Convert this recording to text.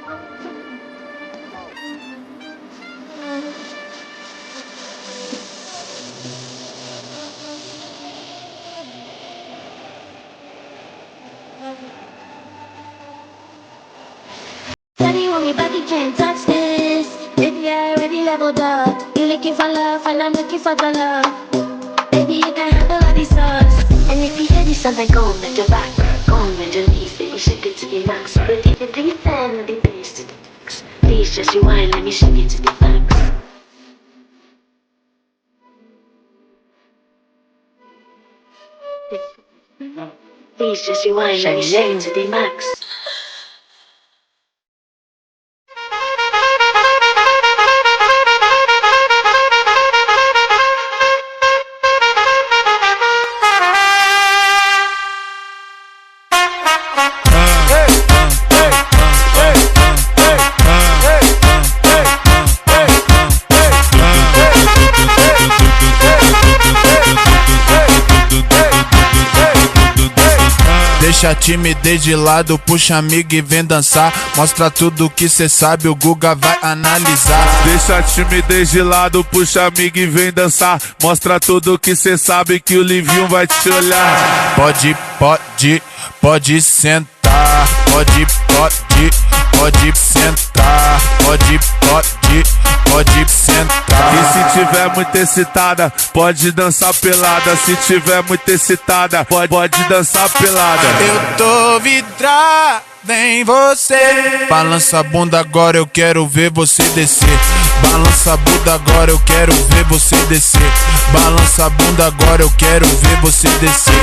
Tell me when we back, you can't touch this. Baby, I already leveled up. You looking for love, and I'm looking for the love. Baby, you can handle all these sauce. And if you hear this song, then go and bend your back. Go and bend your knees, baby, shake it to the max. But if you do it, then the bass to the max. Please just rewind, let me shake it to the max. Please just rewind, let me shake it to the max. Deixa a timidez de lado, puxa amigo e vem dançar. Mostra tudo que cê sabe, o Guga vai analisar. Deixa a timidez de lado, puxa amigo e vem dançar. Mostra tudo que cê sabe, que o Livinho vai te olhar. Pode sentar. Pode sentar. Pode sentar. E se tiver muito excitada, pode dançar pelada. Se tiver muito excitada, pode dançar pelada. Eu tô vidrado em você. Balança a bunda agora, eu quero ver você descer. Balança a bunda agora, eu quero ver você descer. Balança a bunda agora, eu quero ver você descer.